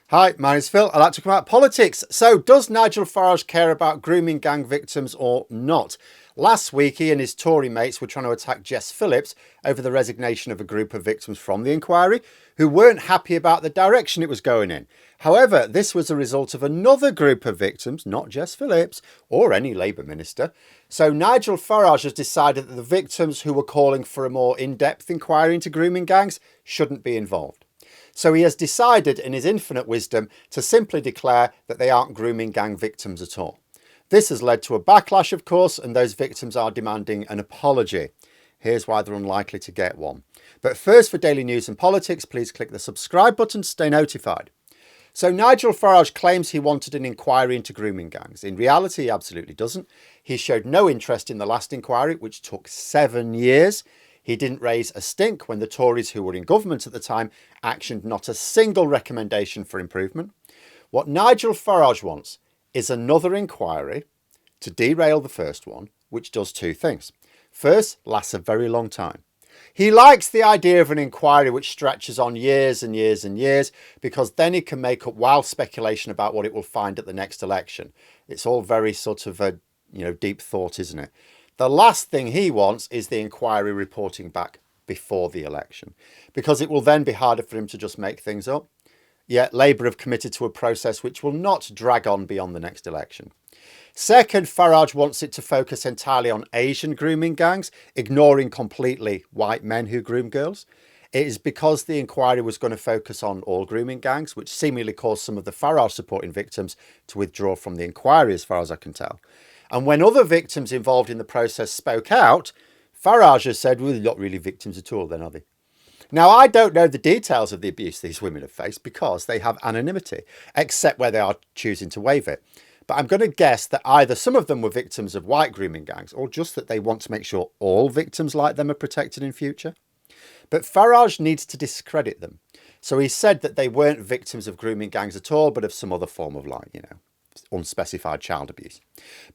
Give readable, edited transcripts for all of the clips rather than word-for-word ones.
Hi, my name's Phil. I'd like to talk about politics. So, does Nigel Farage care about grooming gang victims or not? Last week, he and his Tory mates were trying to attack Jess Phillips over the resignation of a group of victims from the inquiry who weren't happy about the direction it was going in. However, this was a result of another group of victims, not Jess Phillips or any Labour minister. So Nigel Farage has decided that the victims who were calling for a more in-depth inquiry into grooming gangs shouldn't be involved. So he has decided in his infinite wisdom to simply declare that they aren't grooming gang victims at all. This has led to a backlash, of course, and those victims are demanding an apology. Here's why they're unlikely to get one. But first, for daily news and politics, please click the subscribe button to stay notified. So Nigel Farage claims he wanted an inquiry into grooming gangs. In reality, he absolutely doesn't. He showed no interest in the last inquiry, which took 7 years. He didn't raise a stink when the Tories, who were in government at the time, actioned not a single recommendation for improvement. What Nigel Farage wants is another inquiry to derail the first one, which does two things. First, lasts a very long time. He likes the idea of an inquiry which stretches on years and years and years, because then he can make up wild speculation about what it will find at the next election. It's all very sort of a deep thought, isn't it? The last thing he wants is the inquiry reporting back before the election, because it will then be harder for him to just make things up. Yet Labour have committed to a process which will not drag on beyond the next election. Second, Farage wants it to focus entirely on Asian grooming gangs, ignoring completely white men who groom girls. It is because the inquiry was going to focus on all grooming gangs, which seemingly caused some of the Farage supporting victims to withdraw from the inquiry, as far as I can tell. And when other victims involved in the process spoke out, Farage has said, well, they're not really victims at all then, are they? Now, I don't know the details of the abuse these women have faced because they have anonymity, except where they are choosing to waive it. But I'm going to guess that either some of them were victims of white grooming gangs or just that they want to make sure all victims like them are protected in future. But Farage needs to discredit them. So he said that they weren't victims of grooming gangs at all, but of some other form of unspecified child abuse.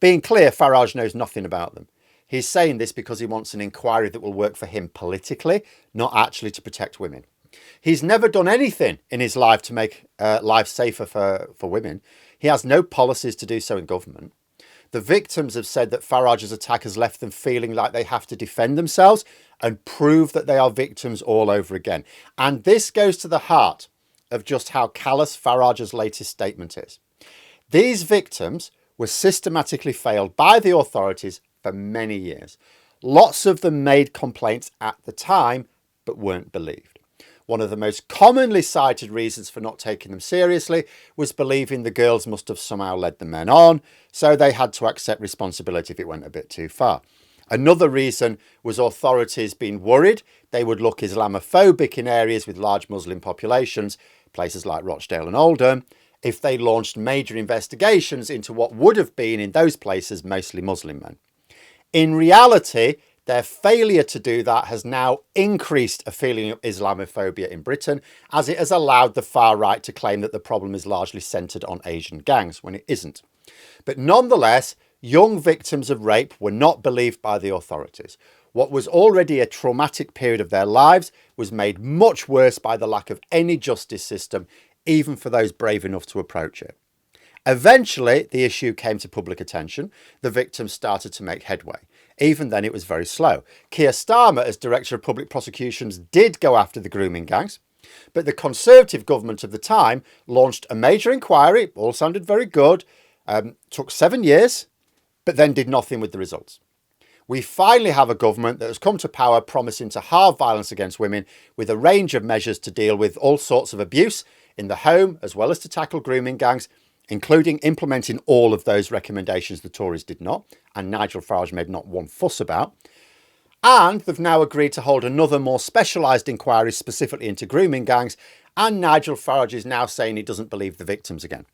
Being clear, Farage knows nothing about them. He's saying this because he wants an inquiry that will work for him politically, not actually to protect women. He's never done anything in his life to make life safer for women. He has no policies to do so in government. The victims have said that Farage's attack has left them feeling like they have to defend themselves and prove that they are victims all over again. And this goes to the heart of just how callous Farage's latest statement is. These victims were systematically failed by the authorities for many years. Lots of them made complaints at the time, but weren't believed. One of the most commonly cited reasons for not taking them seriously was believing the girls must have somehow led the men on, so they had to accept responsibility if it went a bit too far. Another reason was authorities being worried they would look Islamophobic in areas with large Muslim populations, places like Rochdale and Oldham, if they launched major investigations into what would have been in those places mostly Muslim men. In reality, their failure to do that has now increased a feeling of Islamophobia in Britain, as it has allowed the far right to claim that the problem is largely centred on Asian gangs, when it isn't. But nonetheless, young victims of rape were not believed by the authorities. What was already a traumatic period of their lives was made much worse by the lack of any justice system, even for those brave enough to approach it. Eventually, the issue came to public attention. The victims started to make headway. Even then, it was very slow. Keir Starmer, as Director of Public Prosecutions, did go after the grooming gangs, but the Conservative government of the time launched a major inquiry. All sounded very good. Took 7 years, but then did nothing with the results. We finally have a government that has come to power promising to halve violence against women with a range of measures to deal with all sorts of abuse in the home, as well as to tackle grooming gangs, including implementing all of those recommendations the Tories did not, and Nigel Farage made not one fuss about. And they've now agreed to hold another more specialised inquiry specifically into grooming gangs, and Nigel Farage is now saying he doesn't believe the victims again.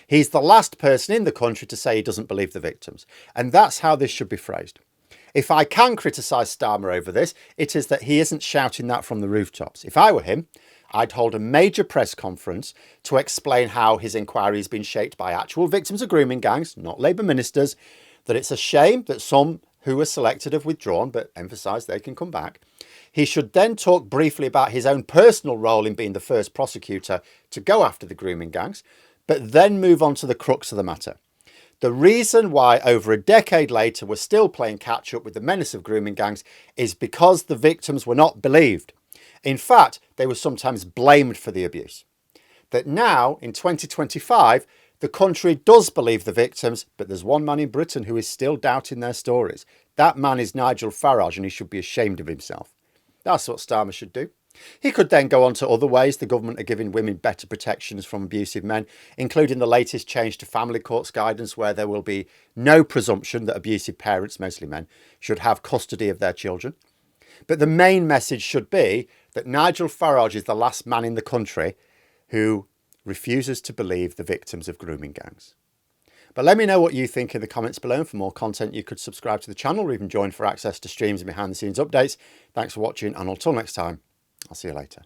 He's the last person in the country to say he doesn't believe the victims, and that's how this should be phrased. If I can criticise Starmer over this, it is that he isn't shouting that from the rooftops. If I were him, I'd hold a major press conference to explain how his inquiry has been shaped by actual victims of grooming gangs, not Labour ministers, that it's a shame that some who were selected have withdrawn, but emphasised they can come back. He should then talk briefly about his own personal role in being the first prosecutor to go after the grooming gangs, but then move on to the crux of the matter. The reason why over a decade later we're still playing catch up with the menace of grooming gangs is because the victims were not believed. In fact, they were sometimes blamed for the abuse. That now, in 2025, the country does believe the victims, but there's one man in Britain who is still doubting their stories. That man is Nigel Farage, and he should be ashamed of himself. That's what Starmer should do. He could then go on to other ways the government are giving women better protections from abusive men, including the latest change to family courts guidance, where there will be no presumption that abusive parents, mostly men, should have custody of their children. But the main message should be that Nigel Farage is the last man in the country who refuses to believe the victims of grooming gangs. But let me know what you think in the comments below. And for more content, you could subscribe to the channel or even join for access to streams and behind the scenes updates. Thanks for watching, and until next time, I'll see you later.